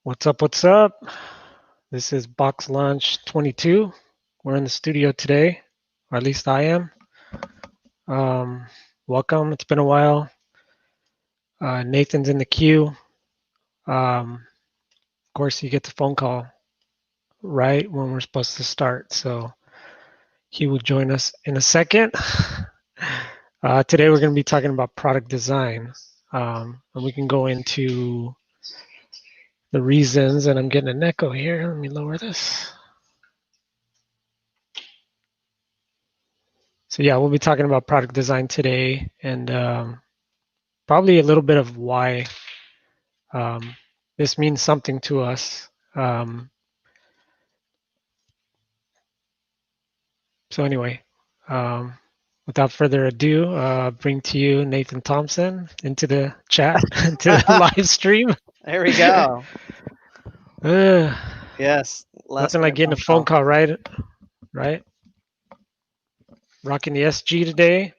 What's up? What's up? This is Boxlunch22. We're in the studio today, or at least I am. Um, Welcome. It's been a while. Nathan's in the queue. Of course, you get the phone call right when we're supposed to start, so he will join us in a second. Today, we're going to be talking about product design, and we can go into the reasons. And I'm getting an echo here. Let me lower this. So yeah, we'll be talking about product design today, and probably a little bit of why this means something to us. So anyway, um, without further ado, bring to you Nathan Thompson into the chat, into the live stream. There we go. Uh, Yes. Last Nothing like minute getting a phone phone call. call, right? Right? Rocking the SG today,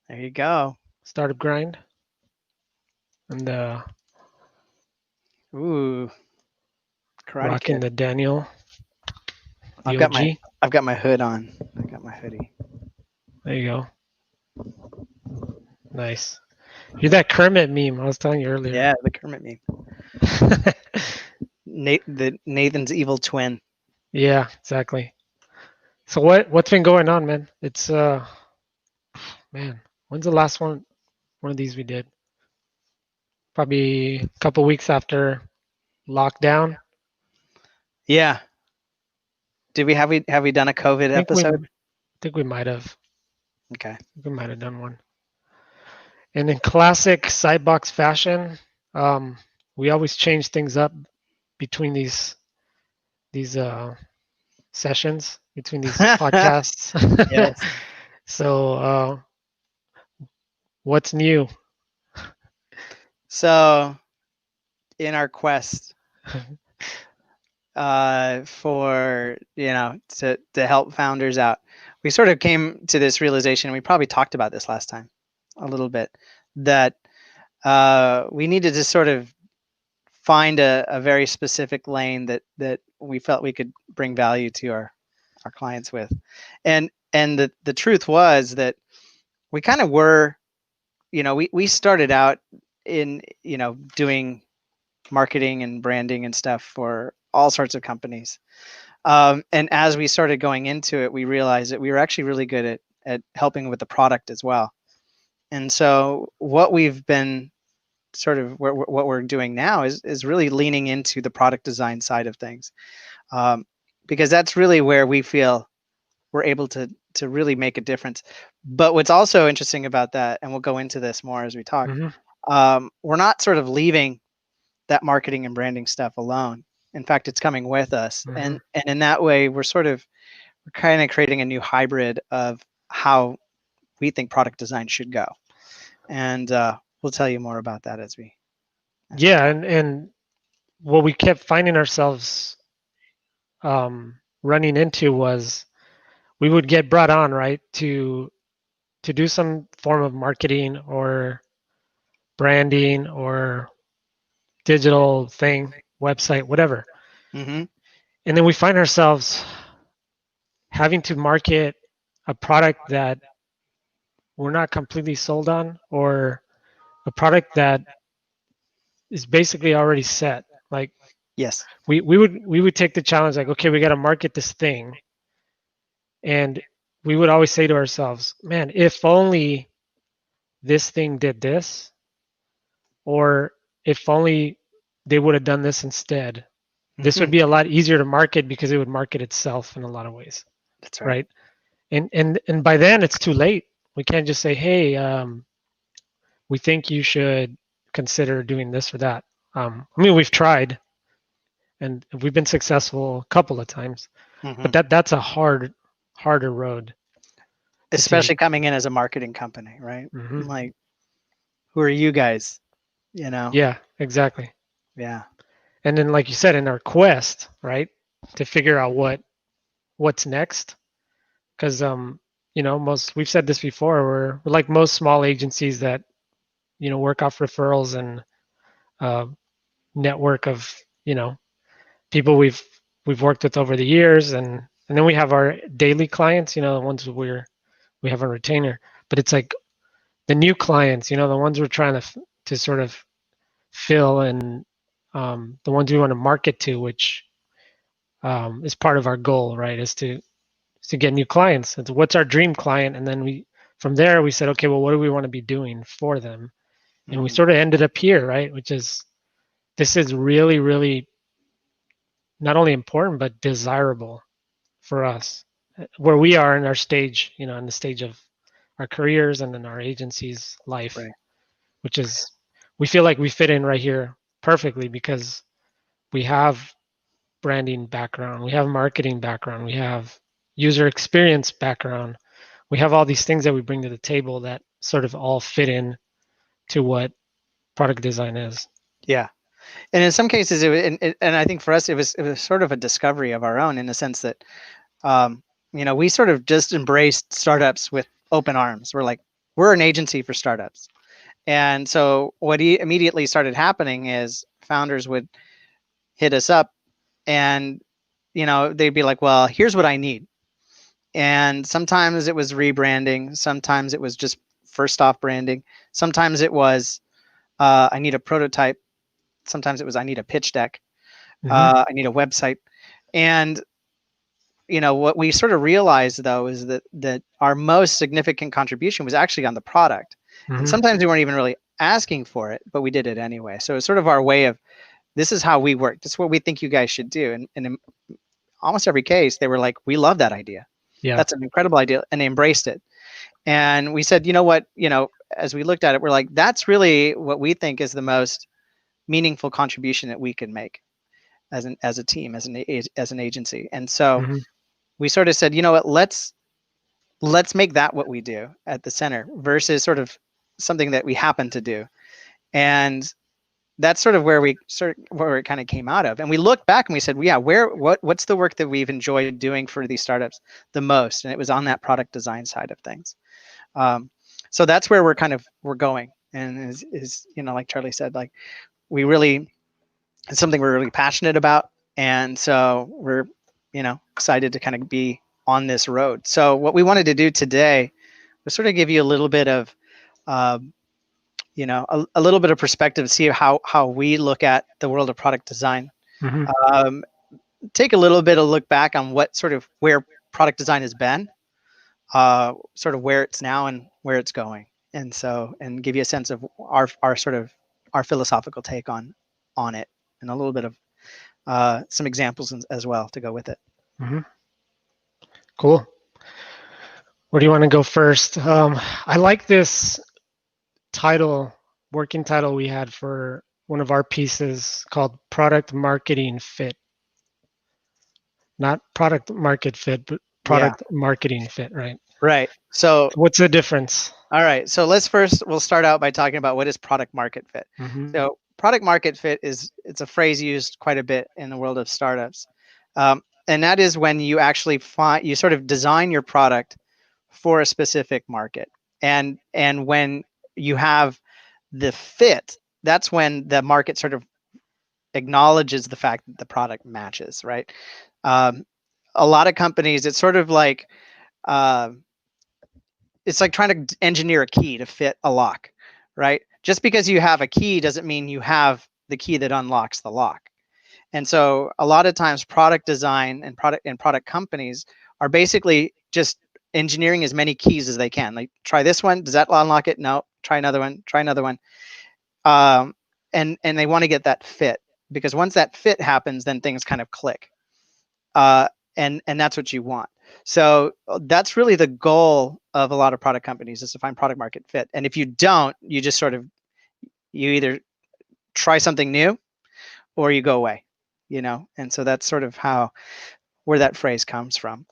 There you go. startup grind, and Ooh, Karate rocking Kid. the Daniel, the I've got my OG. I've got my hood on. I got my hoodie. There you go. Nice. You're that Kermit meme I was telling you earlier. Yeah, the Kermit meme. Nathan's evil twin. Yeah, exactly. So what's been going on, man? It's man, when's the last one of these we did? Probably a couple weeks after lockdown. Yeah. Did we done a COVID I think we episode? think we might have. Okay. We might have done one. And in classic Sidebox fashion, we always change things up between these sessions, between these podcasts. Yes. So what's new? So in our quest for to help founders out, we sort of came to this realization. We probably talked about this last time a little bit, that we needed to sort of find a very specific lane that we felt we could bring value to our clients with. And the truth was that we kind of were, we started out in, doing marketing and branding and stuff for all sorts of companies. And as we started going into it, we realized that we were actually really good at helping with the product as well. And so what we've been sort of what we're doing now is really leaning into the product design side of things, because that's really where we feel we're able to really make a difference. But what's also interesting about that, and we'll go into this more as we talk, we're not sort of leaving that marketing and branding stuff alone. In fact, it's coming with us. And in that way, we're kind of creating a new hybrid of how we think product design should go. And we'll tell you more about that as we Yeah, talk. and what we kept finding ourselves running into was we would get brought on, right, to do some form of marketing or branding or digital thing, website, whatever. Mm-hmm. And then we find ourselves having to market a product that we're not completely sold on, or a product that is basically already set. Like Yes. we would take the challenge, like, okay, we got to market this thing, and we would always say to ourselves, man, if only this thing did this, or if only they would have done this instead, this would be a lot easier to market because it would market itself in a lot of ways, That's right. right? And by then it's too late. We can't just say, hey, we think you should consider doing this or that. I mean, we've tried and we've been successful a couple of times, Mm-hmm. but that's a harder road to Especially take. coming in as a marketing company, right? Hmm. Like, who are you guys? You know? Yeah, exactly. Yeah. And then, like you said, in our quest, right, to figure out what's next, because most, we've said this before, we're like most small agencies that work off referrals and network of people we've worked with over the years, and then we have our daily clients, the ones we have a retainer. But it's like the new clients, the ones we're trying to sort of fill, and the ones we want to market to, which is part of our goal, right? Is to get new clients. It's what's our dream client, and then from there we said, okay, well, what do we want to be doing for them? And we sort of ended up here, right? Which is, this is really, really not only important but desirable for us, where we are in our stage, in the stage of our careers and in our agency's life, Right. which is, we feel like we fit in right here perfectly because we have branding background, we have marketing background, we have user experience background, we have all these things that we bring to the table that sort of all fit in to what product design is. Yeah. And in some cases, and I think for us, it was sort of a discovery of our own, in the sense that, we sort of just embraced startups with open arms. We're like, we're an agency for startups. And so what immediately started happening is founders would hit us up, and, they'd be like, well, here's what I need. And sometimes it was rebranding. Sometimes it was just first off branding. Sometimes it was, I need a prototype. Sometimes it was, I need a pitch deck. Mm-hmm. I need a website. And, what we sort of realized, though, is that our most significant contribution was actually on the product. And Mm-hmm. sometimes we weren't even really asking for it, but we did it anyway. So it's sort of our way of, this is how we work. This is what we think you guys should do. And in almost every case, they were like, we love that idea. Yeah. That's an incredible idea. And they embraced it. And we said, you know what, as we looked at it, we're like, that's really what we think is the most meaningful contribution that we can make as a team, as an agency. And so Mm-hmm. we sort of said, you know what, let's make that what we do at the center, versus sort of something that we happen to do. And that's sort of where it kind of came out of. And we looked back and we said, well, yeah, what's the work that we've enjoyed doing for these startups the most? And it was on that product design side of things. So that's where we're going. And is like Charlie said, like, it's something we're really passionate about. And so we're, excited to kind of be on this road. So what we wanted to do today was sort of give you a little bit of, a little bit of perspective, see how we look at the world of product design. Mm-hmm. Take a little bit of look back on where product design has been, sort of where it's now and where it's going. And give you a sense of our sort of our philosophical take on it, and a little bit of some examples as well to go with it. Mm-hmm. Cool. Where do you want to go first? I like this working title we had for one of our pieces called Product Marketing Fit. Not product market fit, but Yeah. product marketing fit, right? Right. So What's the difference? all right. So we'll start out by talking about what is product market fit. Mm-hmm. So product market fit it's a phrase used quite a bit in the world of startups. And that is when you actually you sort of design your product for a specific market. And when you have the fit, that's when the market sort of acknowledges the fact that the product matches, right? A lot of companies, it's sort of like, it's like trying to engineer a key to fit a lock, right? Just because you have a key doesn't mean you have the key that unlocks the lock. And so a lot of times product design and product companies are basically just engineering as many keys as they can. Like, try this one, does that unlock it? No. Try another one. And they want to get that fit, because once that fit happens, then things kind of click. And that's what you want. So that's really the goal of a lot of product companies, is to find product market fit. And if you don't, you just sort of, you either try something new or you go away, and so that's sort of where that phrase comes from.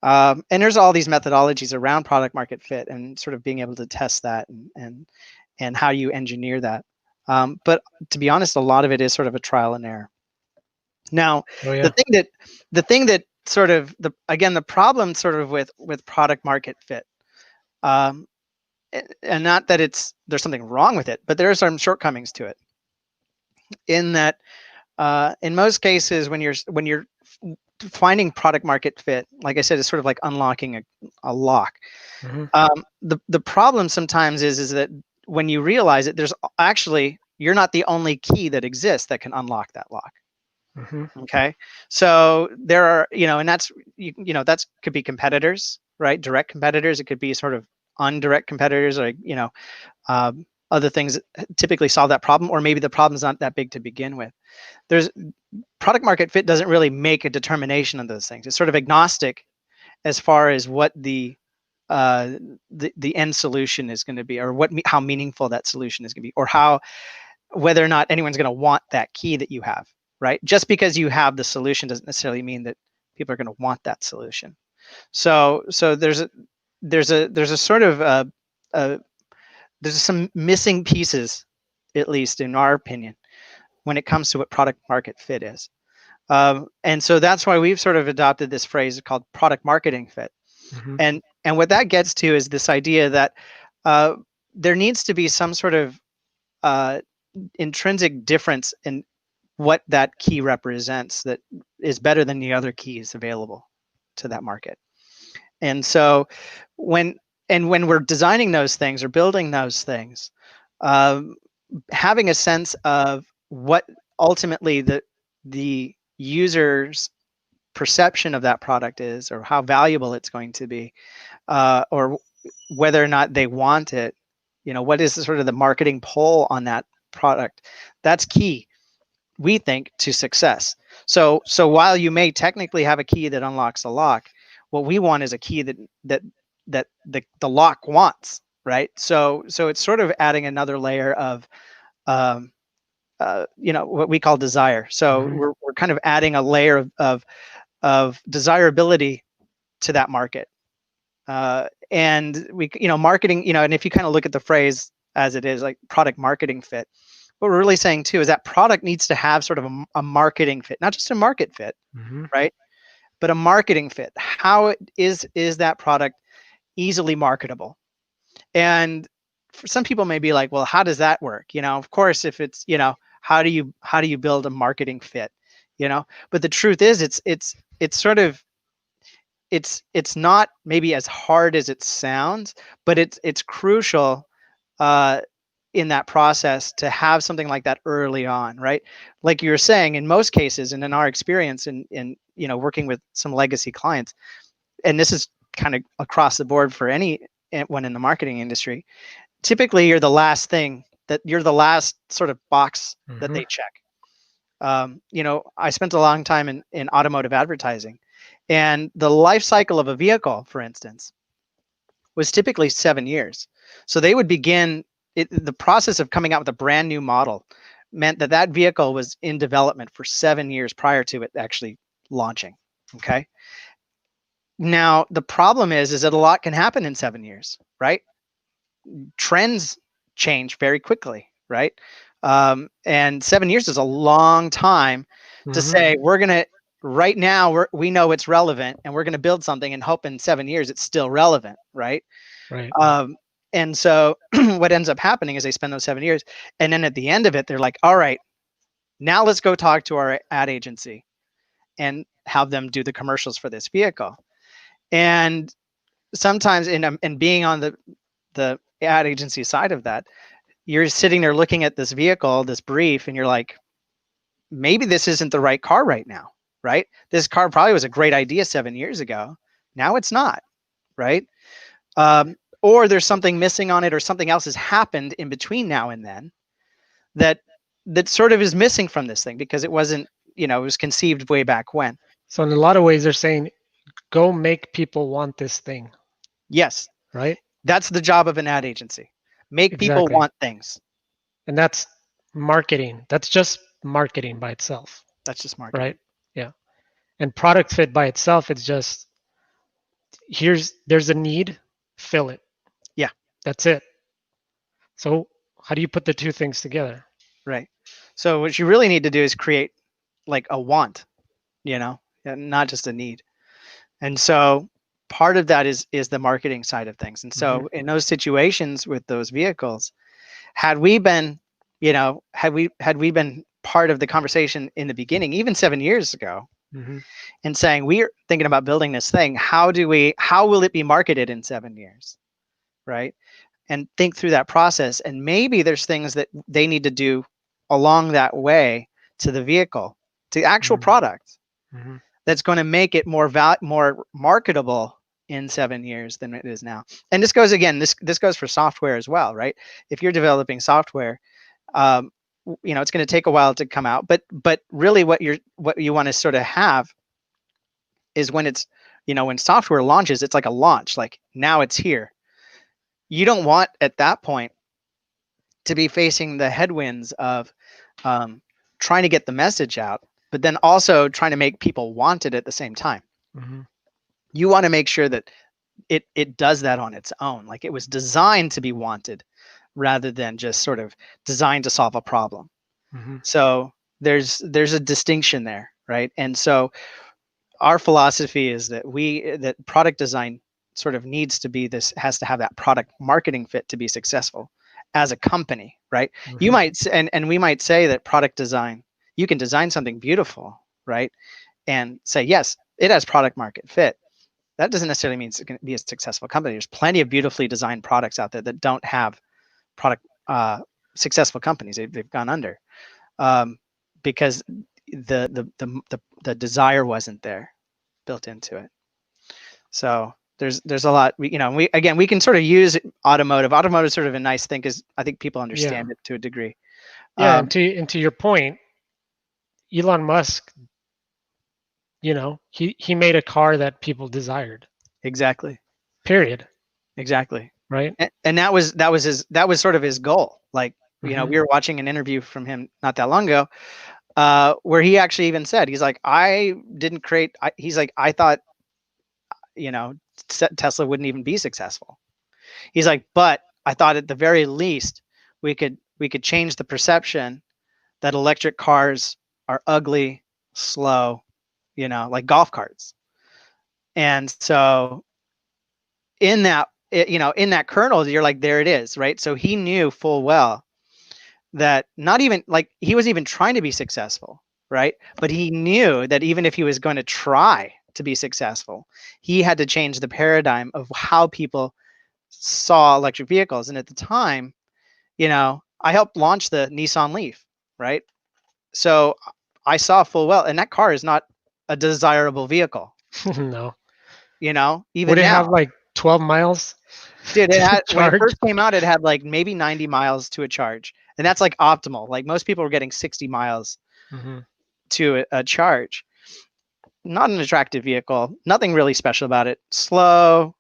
And there's all these methodologies around product market fit, and sort of being able to test that, and how you engineer that. But to be honest, a lot of it is sort of a trial and error. Now, Oh yeah. the thing that sort of the problem sort of with product market fit, and not that there's something wrong with it, but there are some shortcomings to it, in that In most cases, when you're finding product market fit, like I said, it's sort of like unlocking a lock. Mm-hmm. The problem sometimes is that when you realize it, there's actually, you're not the only key that exists that can unlock that lock. Mm-hmm. Okay, so there are, and that's, that's could be competitors, right? Direct competitors. It could be sort of indirect competitors, like other things that typically solve that problem, or maybe the problem's not that big to begin with. There's product market fit doesn't really make a determination of those things. It's sort of agnostic as far as what the end solution is going to be, or how meaningful that solution is going to be, or whether or not anyone's going to want that key that you have, right? Just because you have the solution doesn't necessarily mean that people are going to want that solution. So there's a sort of there's some missing pieces, at least in our opinion, when it comes to what product market fit is. And so that's why we've sort of adopted this phrase called product marketing fit. Mm-hmm. And what that gets to is this idea that there needs to be some sort of intrinsic difference in what that key represents that is better than the other keys available to that market. And so when we're designing those things or building those things, having a sense of what ultimately the user's perception of that product is, or how valuable it's going to be, or whether or not they want it, what is sort of the marketing pull on that product, that's key, we think, to success. So while you may technically have a key that unlocks a lock, what we want is a key that the lock wants, right? So it's sort of adding another layer of what we call desire. So Mm-hmm. we're kind of adding a layer of desirability to that market. And we, marketing, and if you kind of look at the phrase as it is, like product marketing fit, what we're really saying too is that product needs to have sort of a marketing fit, not just a market fit, Mm-hmm. right? But a marketing fit. How is that product easily marketable? And for some people may be like, well, how does that work? Of course, if it's, how do you build a marketing fit? But the truth is, it's sort of, it's not maybe as hard as it sounds, but it's crucial in that process to have something like that early on, right? Like you were saying, in most cases, and in our experience in working with some legacy clients, and this is kind of across the board for anyone in the marketing industry, typically you're the last sort of box that Mm-hmm. they check. I spent a long time in automotive advertising, and the life cycle of a vehicle, for instance, was typically 7 years. So they would begin the process of coming out with a brand new model meant that vehicle was in development for 7 years prior to it actually launching. Okay. Now the problem is that a lot can happen in 7 years, right? Trends change very quickly, right? And 7 years is a long time to Mm-hmm. say we're gonna right now we know it's relevant and we're gonna build something and hope in 7 years it's still relevant, right? Right. And so what ends up happening is they spend those 7 years, and then at the end of it, they're like, all right, now let's go talk to our ad agency and have them do the commercials for this vehicle. And sometimes in being on the ad agency side of that, you're sitting there looking at this vehicle, this brief, and you're like, maybe this isn't the right car right now, right? This car probably was a great idea 7 years ago. Now it's not, right? Or there's something missing on it, or something else has happened in between now and then that sort of is missing from this thing because it wasn't, it was conceived way back when. So in a lot of ways, they're saying, go make people want this thing, Yes, right? that's the job of an ad agency. Make people Exactly. want things. And that's marketing. That's just marketing by itself, That's just marketing. right? Yeah. And product fit by itself, it's just there's a need, fill it. Yeah, That's it. So how do you put the two things together? right. So what you really need to do is create like a want, and not just a need. And so part of that is the marketing side of things. And Mm-hmm. so in those situations with those vehicles, had we been part of the conversation in the beginning, even 7 years ago, Mm-hmm. and saying, we're thinking about building this thing. How will it be marketed in 7 years? Right. And think through that process. And maybe there's things that they need to do along that way to the vehicle, to the actual Mm-hmm. product, Mm-hmm. that's going to make it more marketable in 7 years than it is now. And this goes again, this goes for software as well, right? If you're developing software, um, it's going to take a while to come out, but really what you want to sort of have is when it's, when software launches, it's like a launch, like now it's here. You don't want at that point to be facing the headwinds of um, trying to get the message out, but then also trying to make people want it at the same time. Mm-hmm. You want to make sure that it does that on its own, like it was designed to be wanted rather than just sort of designed to solve a problem. Mm-hmm. So there's a distinction there, right? And so our philosophy is that that product design sort of has to have that product marketing fit to be successful as a company, right? You Mm-hmm. might, and we might say that product design, you can design something beautiful, right? And say, yes, it has product market fit. That doesn't necessarily mean it's going to be a successful company. There's plenty of beautifully designed products out there that don't have product successful companies. They've gone under um, because the desire wasn't there built into it. So there's a lot. We can sort of use automotive. Automotive is sort of a nice thing because I think people Yeah. understand it to a degree. Yeah. Um, And to your point, Elon Musk, he made a car that people desired. exactly, Period. exactly. Right. And that was sort of his goal. Like, Mm-hmm. we were watching an interview from him not that long ago, where he actually even said, he's like, I didn't create. He's like, I thought, you know, Tesla wouldn't even be successful. He's like, but I thought at the very least we could change the perception that electric cars are ugly, slow, like golf carts. And so in that kernel, you're like, there it is, right? So he knew full well that not even like he was even trying to be successful, right? But he knew that even if he was going to try to be successful, he had to change the paradigm of how people saw electric vehicles. And at the time, I helped launch the Nissan Leaf, right? So I saw full well, and that car is not a desirable vehicle, No. Would even it have now. like 12 miles Dude, it to had, when it charge? first came out, it had like maybe 90 miles to a charge. And that's like optimal. Like most people were getting 60 miles Mm-hmm. to a charge. Not an attractive vehicle, nothing really special about it. Slow,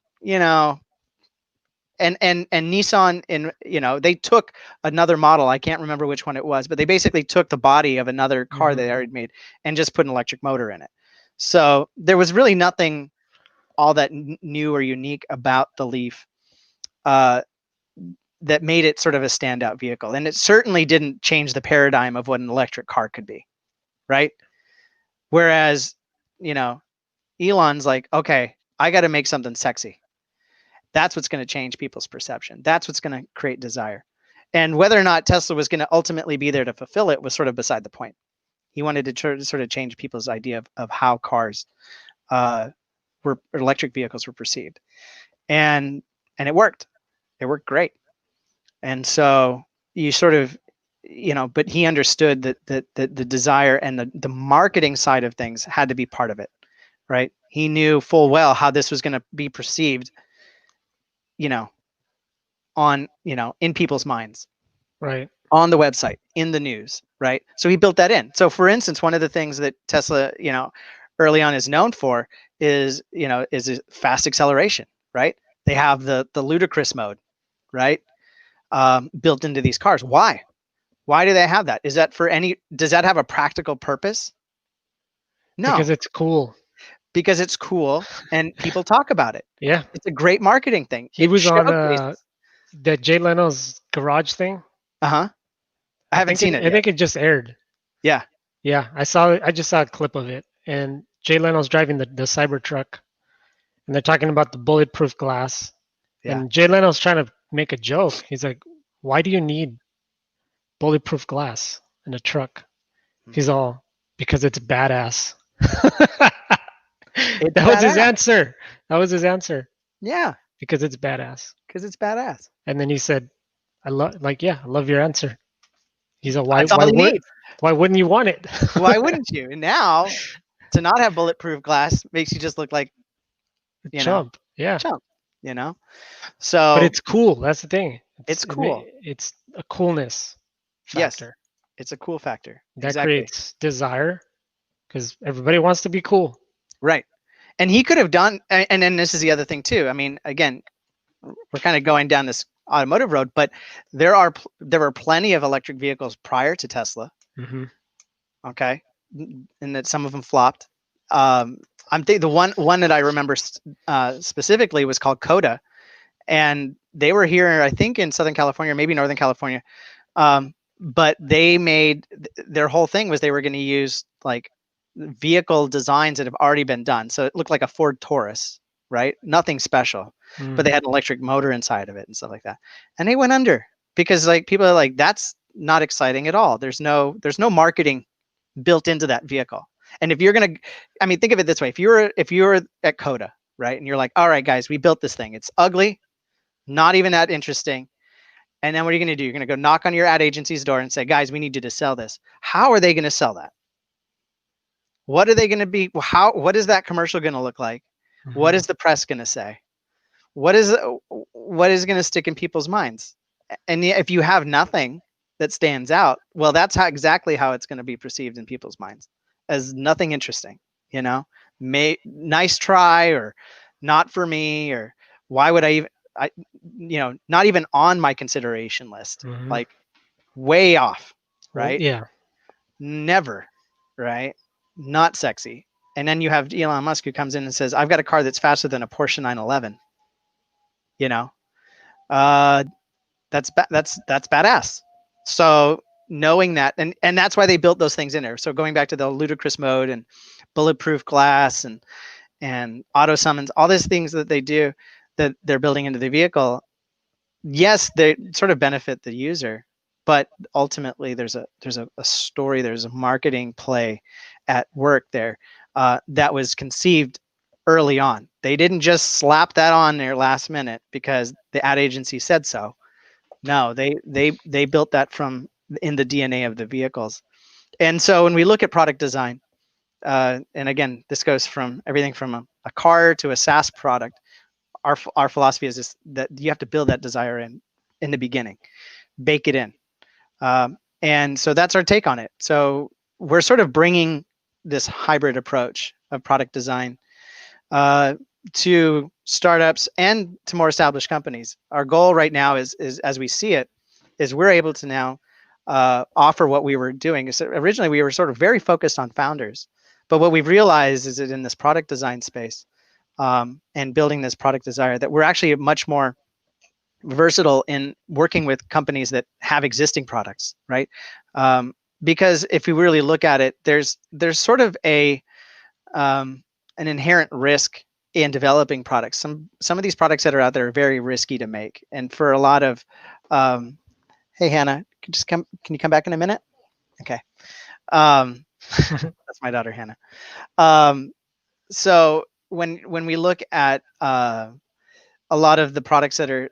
and Nissan, they took another model. I can't remember which one it was, but they basically took the body of another car Mm-hmm. they already made and just put an electric motor in it. So there was really nothing all that new or unique about the Leaf uh, that made it sort of a standout vehicle. And it certainly didn't change the paradigm of what an electric car could be, right? Whereas, you know, Elon's like, okay, I got to make something sexy. That's what's going to change people's perception. That's what's going to create desire. And whether or not Tesla was going to ultimately be there to fulfill it was sort of beside the point. He wanted to sort of change people's idea of how cars electric vehicles were perceived. And it worked. It worked great. And so you sort of, but he understood that the desire and the marketing side of things had to be part of it, right? He knew full well how this was going to be perceived, you know, in people's minds, Right. on the website, in the news, right? So he built that in. So for instance, one of the things that Tesla, early on is known for is fast acceleration, right? They have the ludicrous mode, right? Built into these cars. Why? Why do they have that? Does that have a practical purpose? Because No, it's cool. because it's cool and people talk about it. Yeah. It's a great marketing thing. He It was on showcases. the Jay Leno's garage thing. Uh-huh. I I haven't think it seen it I yet. think it just aired. Yeah. Yeah, I just saw a clip of it, and Jay Leno's driving the Cybertruck, and they're talking about the bulletproof glass, Yeah. and Jay Leno's trying to make a joke. He's like, "Why do you need bulletproof glass in a truck?" He's all, because it's badass. It's That was his badass. answer. That was his answer. Yeah, Because it's badass. because it's badass. And then he said, I love, like, yeah, I love your answer. He's a, That's all he needs. why wouldn't you want it? Why wouldn't you? And now, to not have bulletproof glass makes you just look like, you know, Chump. Yeah. chump. You know, But so it's cool. That's the thing. it's cool. It's a coolness Yes, factor it's a cool factor. that Exactly. creates desire because everybody wants to be cool. Right. And he could have done, and then this is the other thing too. I mean, again, we're kind of going down this automotive road, but there were plenty of electric vehicles prior to Tesla. Mm-hmm. Okay, and that some of them flopped. I'm the one that I remember specifically was called Coda, and they were here, I think, in Southern California, maybe Northern California. But they made their whole thing was they were going to use like vehicle designs that have already been done. So it looked like a Ford Taurus, right? Nothing special, but they had an electric motor inside of it and stuff like that. And they went under because like people are like, that's not exciting at all. There's no marketing built into that vehicle. And if you're gonna, I mean, think of it this way: if you were at Coda, right, and you're like, all right, guys, we built this thing. It's ugly, not even that interesting. And then what are you going to do? You're going to go knock on your ad agency's door and say, guys, we need you to sell this. How are they going to sell that? What are they going to be? What is that commercial going to look like? Mm-hmm. What is the press going to say? What is going to stick in people's minds? And if you have nothing that stands out, well, that's exactly how it's going to be perceived in people's minds as nothing interesting, you know, nice try, or not for me, or why would I even, not even on my consideration list, Mm-hmm. like way off, Well, right? yeah. Never, right? Not sexy. And then you have Elon Musk who comes in and says, I've got a car that's faster than a Porsche 911. You know, that's badass. So knowing that, and that's why they built those things in there. So going back to the ludicrous mode and bulletproof glass and auto summons, all these things that they do that they're building into the vehicle, yes, they sort of benefit the user, but ultimately there's a story, there's a marketing play at work there that was conceived early on. They didn't just slap that on there last minute because the ad agency said so. No, they built that from in the DNA of the vehicles. And so when we look at product design, and again, this goes from everything from a car to a SaaS product. Our philosophy is just that you have to build that desire in the beginning, bake it in, and so that's our take on it. So we're sort of bringing this hybrid approach of product design to startups and to more established companies. Our goal right now is as we see it, is we're able to now offer what we were doing. So originally, we were sort of very focused on founders, but what we've realized is that in this product design space and building this product desire, that we're actually much more versatile in working with companies that have existing products, right? Because if we really look at it, there's sort of an inherent risk in developing products. Some of these products that are out there are very risky to make, and for a lot of, hey Hannah, can you come back in a minute? Okay, that's my daughter Hannah. So when we look at a lot of the products that are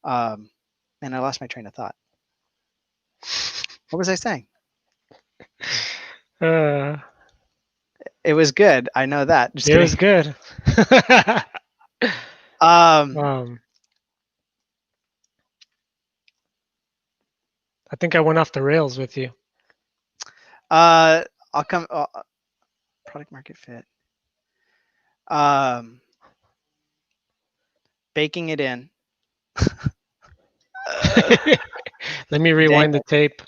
and I lost my train of thought. What was I saying? It was good. I know that. Just it kidding. was good. I think I went off the rails with you. I'll come. Product market fit. Baking it in. Let me rewind the tape.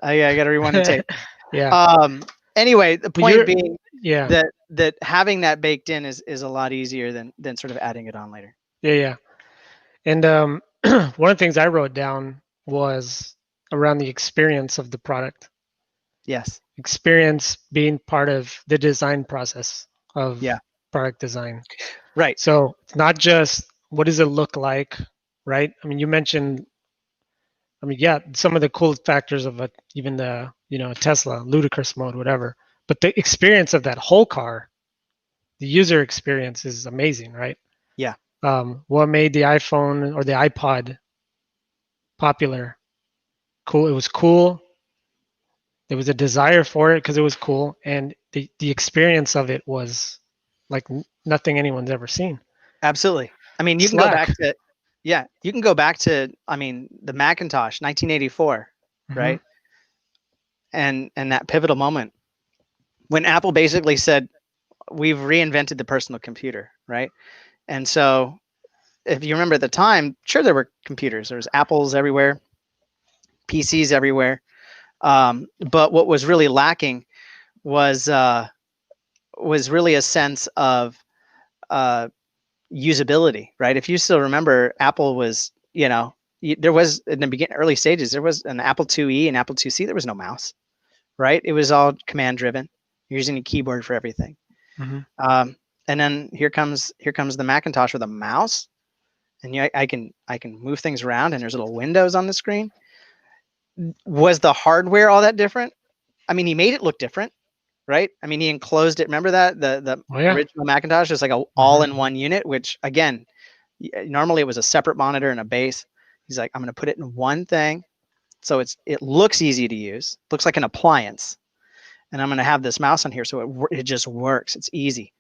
Yeah, I got to rewind the tape. Yeah. Anyway, the point being, yeah, that having that baked in is a lot easier than sort of adding it on later. Yeah. And one of the things I wrote down was around the experience of the product. Yes. Experience being part of the design process of product design. Right. So it's not just what does it look like, right? I mean, you mentioned I mean, yeah, some of the cool factors of even the Tesla, ludicrous mode, whatever. But the experience of that whole car, the user experience is amazing, right? Yeah, What made the iPhone or the iPod popular? Cool. It was cool. There was a desire for it because it was cool, and the experience of it was like nothing anyone's ever seen. absolutely. I mean, you can go back Slack. to, yeah, you can go back to, I mean, the Macintosh, 1984, Hmm. right? And that pivotal moment when Apple basically said, we've reinvented the personal computer, right? And so if you remember at the time, sure, there were computers, there was Apples everywhere, PCs everywhere. But what was really lacking was really a sense of uh, usability, right? If you still remember, Apple was, there was in the early stages, there was an Apple IIe and Apple IIc. There was no mouse, right? It was all command driven. You're using a keyboard for everything. Hmm. Um, and then here comes the Macintosh with a mouse, and I can move things around, and there's little windows on the screen. Was the hardware all that different? I mean, he made it look different, right? I mean, he enclosed it. Remember that the Oh yeah. original Macintosh was like a Hmm. all-in-one unit, which again, normally it was a separate monitor and a base. He's like, I'm going to put it in one thing, so it looks easy to use, looks like an appliance, and I'm going to have this mouse on here, so it just works. It's easy,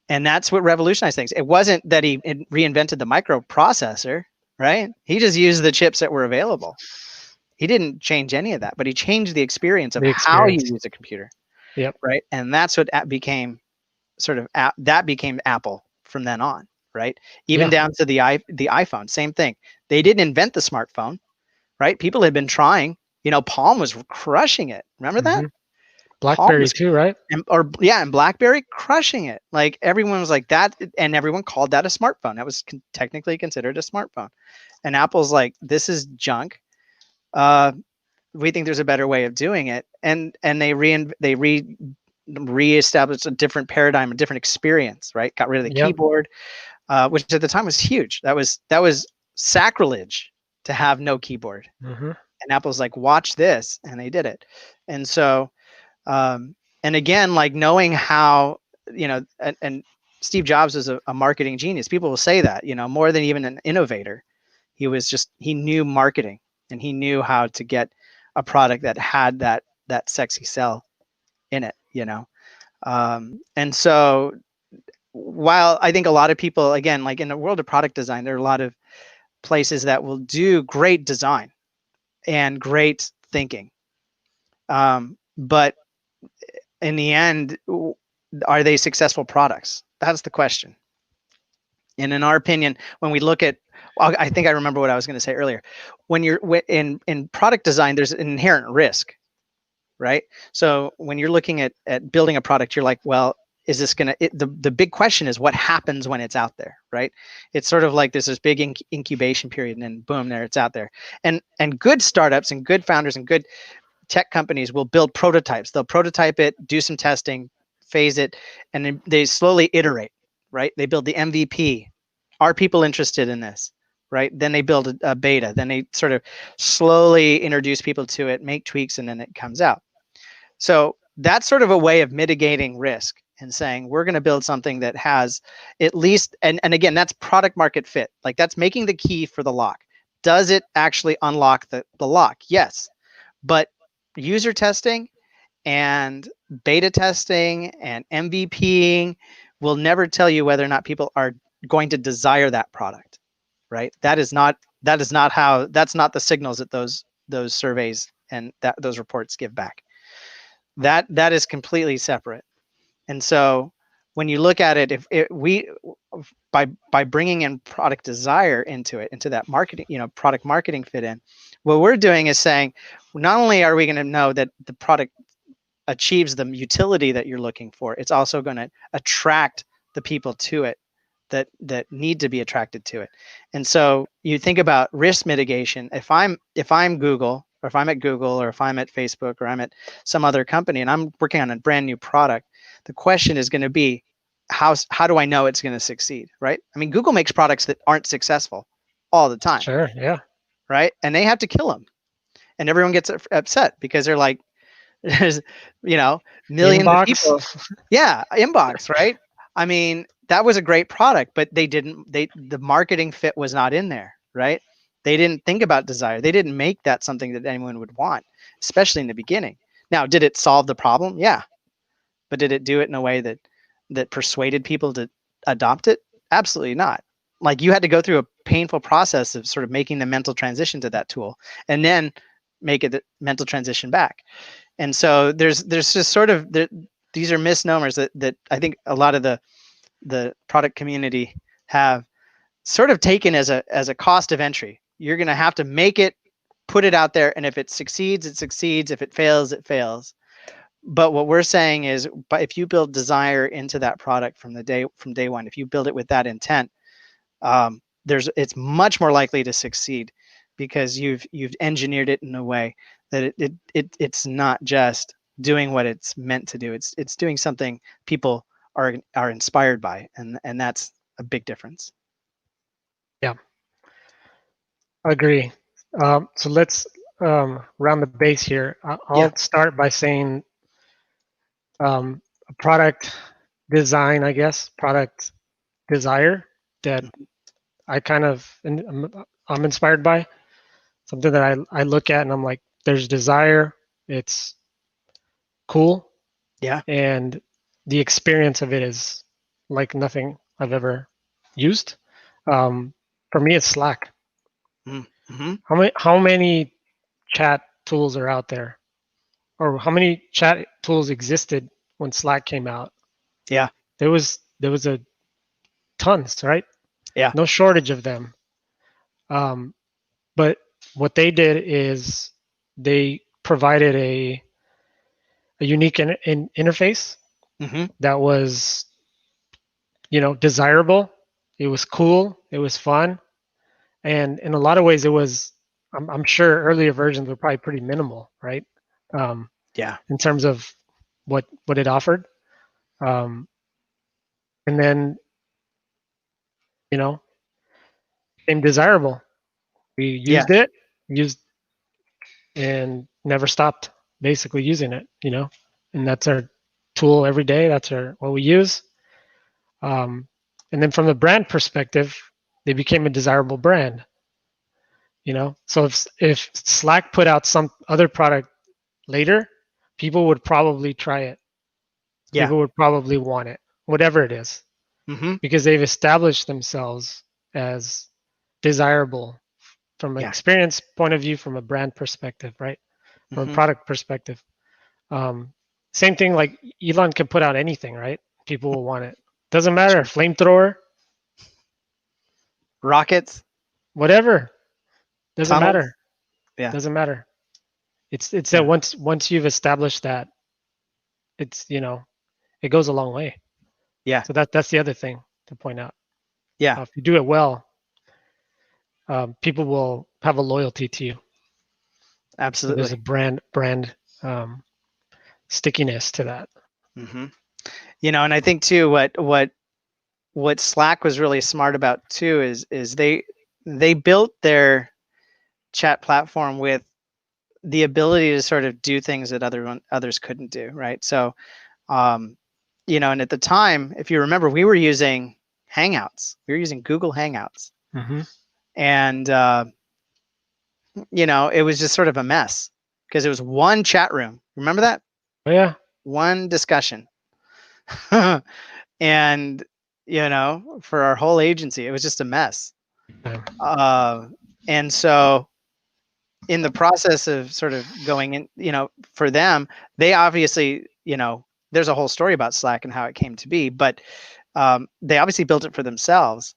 and that's what revolutionized things. It wasn't that he reinvented the microprocessor, right? He just used the chips that were available. He didn't change any of that, but he changed the experience of The how you experience. use a computer, Yep. right? And that's what became that became Apple from then on, right? Even Yeah. down to the iPhone, same thing. They didn't invent the smartphone, right? People had been trying. Palm was crushing it. Remember that? Hmm. Palm BlackBerry was, too, right? and BlackBerry crushing it. Like everyone was like that, and everyone called that a smartphone. That was technically considered a smartphone. And Apple's like, this is junk. Uh, we think there's a better way of doing it, and they reestablished a different paradigm, a different experience, right? Got rid of the Yep. keyboard, which at the time was huge. That was sacrilege to have no keyboard. Hmm. And Apple's like, watch this, and they did it. And so, and again, like knowing how, and Steve Jobs was a marketing genius. People will say that, more than even an innovator. He knew marketing, and he knew how to get a product that had that sexy sell in it. And so while I think a lot of people, again, like in the world of product design, there are a lot of places that will do great design and great thinking. But in the end, are they successful products? That's the question. And in our opinion, when we look at, well, I think I remember what I was going to say earlier. When you're in product design, there's an inherent risk, right? So when you're looking at building a product, you're like, well, is this going to, the big question is what happens when it's out there, right? It's sort of like there's this big incubation period, and then boom, there it's out there. And good startups and good founders and good tech companies will build prototypes. They'll prototype it, do some testing, phase it, and then they slowly iterate, right? They build the MVP. Are people interested in this? Right? Then they build a beta. Then they sort of slowly introduce people to it, make tweaks, and then it comes out. So that's sort of a way of mitigating risk and saying we're going to build something that has at least, and again, that's product market fit. Like that's making the key for the lock. Does it actually unlock the lock? Yes. But user testing and beta testing and MVPing will never tell you whether or not people are going to desire that product, right? That's not the signals that those surveys and those reports give back. That is completely separate. And so when you look at it, if we by bringing in product desire into that marketing, product marketing fit in, what we're doing is saying, not only are we going to know that the product achieves the utility that you're looking for, it's also going to attract the people to it that need to be attracted to it. And so you think about risk mitigation. If I'm Google, or if I'm at Google, or if I'm at Facebook, or I'm at some other company and I'm working on a brand new product, the question is going to be, how do I know it's going to succeed, right? I mean, Google makes products that aren't successful all the time, Sure. Yeah. right? And they have to kill them. and everyone gets upset because they're like, there's, millions of Inbox. people. Yeah, inbox, right? I mean, that was a great product, but the marketing fit was not in there, right? They didn't think about desire. They didn't make that something that anyone would want, especially in the beginning. Now, did it solve the problem? Yeah. But did it do it in a way that persuaded people to adopt it? Absolutely not. Like, you had to go through a painful process of sort of making the mental transition to that tool, and then make it the mental transition back. And so there's just sort of these are misnomers that I think a lot of the product community have sort of taken as a cost of entry. You're going to have to make it, put it out there, and if it succeeds, it succeeds. If it fails, it fails. But what we're saying is, but if you build desire into that product from day one, if you build it with that intent, it's much more likely to succeed, because you've engineered it in a way that it's not just doing what it's meant to do. It's doing something people are inspired by, and that's a big difference. Yeah, I agree. So let's round the base here. Yeah. I'll start by saying a product design, I guess, product desire that I kind of I'm inspired by. Something that I look at and I'm like, there's desire. It's cool, Yeah. and the experience of it is like nothing I've ever used. Um, for me, it's Slack. Mm-hmm. How many chat tools are out there, or how many chat tools existed when Slack came out? Yeah. There was a tons, right? Yeah. No shortage of them. Um, but what they did is they provided a unique interface Mm-hmm. that was, desirable. It was cool. It was fun, and in a lot of ways, it was. I'm sure earlier versions were probably pretty minimal, right? Um, Yeah. in terms of what it offered, um, and then you know, became desirable. We Yeah. used, and never stopped basically using it. And that's our tool every day. That's what we use. Um, and then from the brand perspective, they became a desirable brand. So if Slack put out some other product later, people would probably try it. Yeah. People would probably want it, whatever it is, Mm-hmm. because they've established themselves as desirable from an Yeah. experience point of view, from a brand perspective, right? From a Mm-hmm. product perspective. Um, Same thing, like Elon can put out anything, right? People will want it. Doesn't matter. Sure. Flamethrower, Rockets, whatever. Doesn't tunnels. matter. Yeah. Doesn't matter. It's that Yeah. once you've established that, it's it goes a long way. Yeah. So that's the other thing to point out. Yeah. If you do it well, people will have a loyalty to you. So there's a Absolutely. brand um, stickiness to that. Mm-hmm. And I think too, what Slack was really smart about too is they built their chat platform with the ability to sort of do things that others couldn't do, right? So, and at the time, if you remember, we were using Hangouts. We were using Google Hangouts, Mm-hmm. and it was just sort of a mess because it was one chat room. Remember that? Oh, yeah. One discussion. And for our whole agency, it was just a mess. uh, and so in the process of sort of going in, for them, they obviously, there's a whole story about Slack and how it came to be, but they obviously built it for themselves.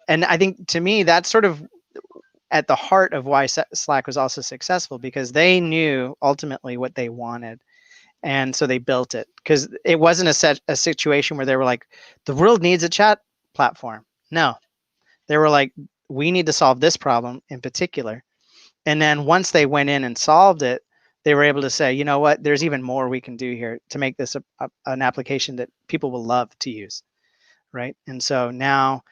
And I think, to me, that's sort of at the heart of why Slack was also successful, because they knew ultimately what they wanted. And so they built it, because it wasn't a situation where they were like, the world needs a chat platform. No, they were like, we need to solve this problem in particular. And then once they went in and solved it, they were able to say, you know what, there's even more we can do here to make this an application that people will love to use. Right. And so now,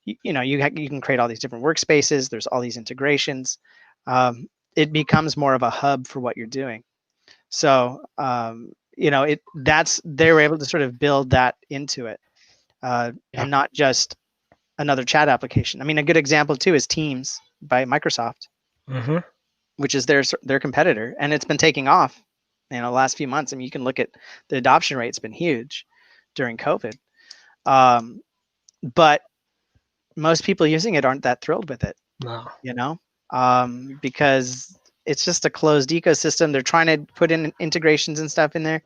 you can create all these different workspaces. There's all these integrations. it becomes more of a hub for what you're doing. So they were able to sort of build that into it, Yeah. and not just another chat application. I mean, a good example too is Teams by Microsoft, Mm-hmm. which is their competitor, and it's been taking off. Last few months. I mean, you can look at the adoption rate's been huge during COVID, but most people using it aren't that thrilled with it. No. Because it's just a closed ecosystem. They're trying to put in integrations and stuff in there,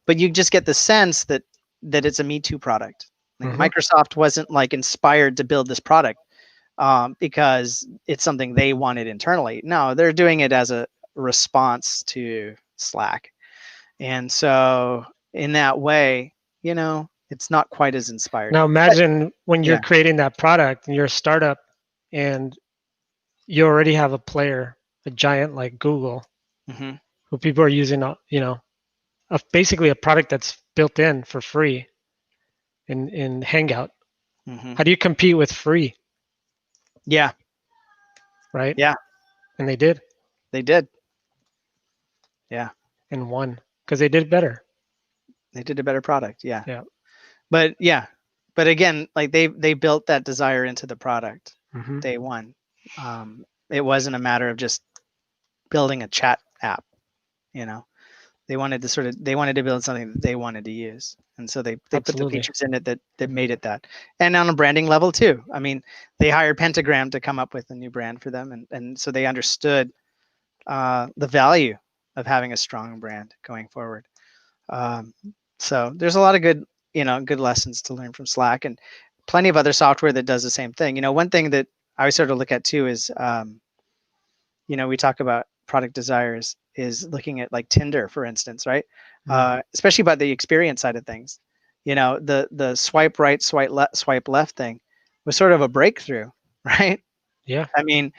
but you just get the sense that it's a Me Too product. Like Mm-hmm. Microsoft wasn't like inspired to build this product because it's something they wanted internally. No, they're doing it as a response to Slack, and so in that way, it's not quite as inspired. Now But imagine when you're yeah, creating that product and you're a startup and you already have a player, a giant like Google, hmm who people are using, basically a product that's built in for free in Hangout. hmm How do you compete with free, yeah, right? yeah, And they did they did. Yeah, and won because they did better. they did a better product. Yeah. Yeah. But yeah, but again, like they built that desire into the product Mm-hmm. day one. It wasn't a matter of just building a chat app. You know, they wanted to build something that they wanted to use, and so they put the Absolutely. features in it that made it that. And on a branding level too. I mean, they hired Pentagram to come up with a new brand for them, and so they understood the value of having a strong brand going forward. Um, so there's a lot of good lessons to learn from Slack, and plenty of other software that does the same thing. One thing that I always sort of look at too is, we talk about product desires is looking at like Tinder, for instance, right? Mm. Especially about the experience side of things. The swipe right, swipe left thing was sort of a breakthrough, right? Yeah. I mean,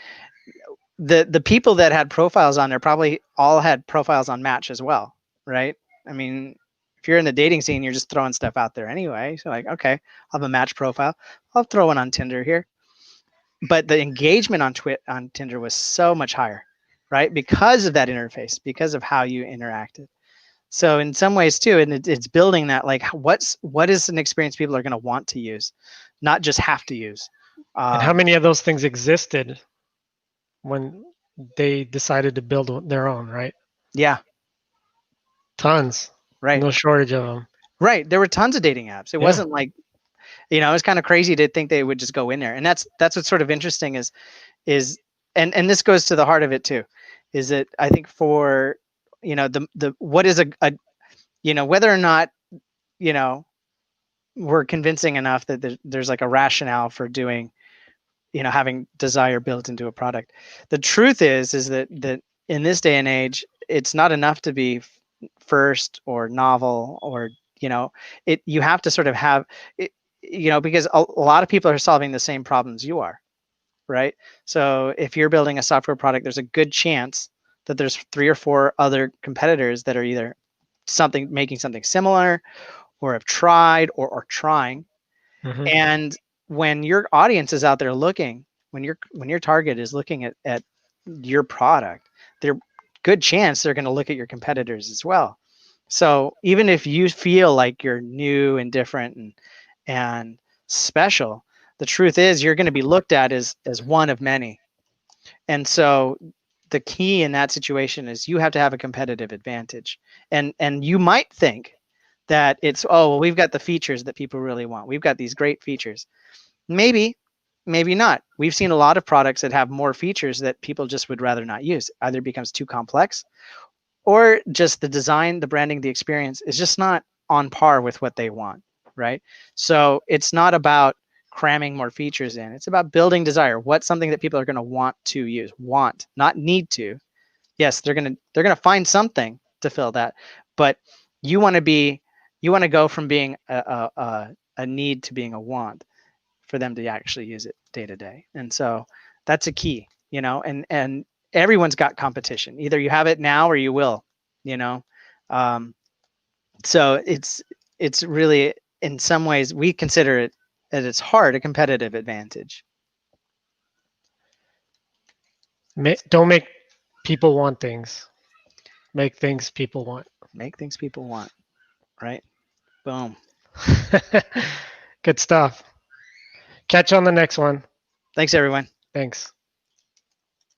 the people that had profiles on there probably all had profiles on Match as well, right? I mean, if you're in the dating scene, you're just throwing stuff out there anyway. So like, okay, I'll have a Match profile. I'll throw one on Tinder here. But the engagement on Tinder was so much higher, right? Because of that interface, because of how you interacted. So in some ways too, and it's building that like what is an experience people are going to want to use, not just have to use. And how Um, many of those things existed when they decided to build their own, right? yeah, Tons. right, No shortage of them. right. There were tons of dating apps. It Yeah. wasn't like it's kind of crazy to think they would just go in there, and that's what's sort of interesting is and this goes to the heart of it too, is that I think for the what is a whether or not you know we're convincing enough that there's like a rationale for doing having desire built into a product. The truth is that in this day and age, it's not enough to be first or novel or it you have to sort of have it, because a lot of people are solving the same problems you are, right? So if you're building a software product, there's a good chance that there's 3 or 4 other competitors that are either making something similar or have tried or are trying. Mm-hmm. And when your audience is out there looking, when your target is looking at your product, they're good chance they're going to look at your competitors as well. So even if you feel like you're new and different and special, the truth is you're going to be looked at as one of many. And so the key in that situation is you have to have a competitive advantage. And you might think that it's, oh, well, we've got the features that people really want. We've got these great features. Maybe, maybe not. We've seen a lot of products that have more features that people just would rather not use. Either it becomes too complex or just the design, the branding, the experience is just not on par with what they want, right? So it's not about cramming more features in. It's about building desire. What's something that people are going to want to use? Want, not need to. Yes, they're going to find something to fill that, but you want to go from being a need to being a want for them to actually use it day to day. And so that's a key, and everyone's got competition. Either you have it now or you will, you know. Um, so it's really, in some ways we consider it at its heart a competitive advantage. Don't make People want things. Make things people want. Make things people want. Right. Boom. Good stuff. Catch you on the next one. Thanks, everyone. Thanks.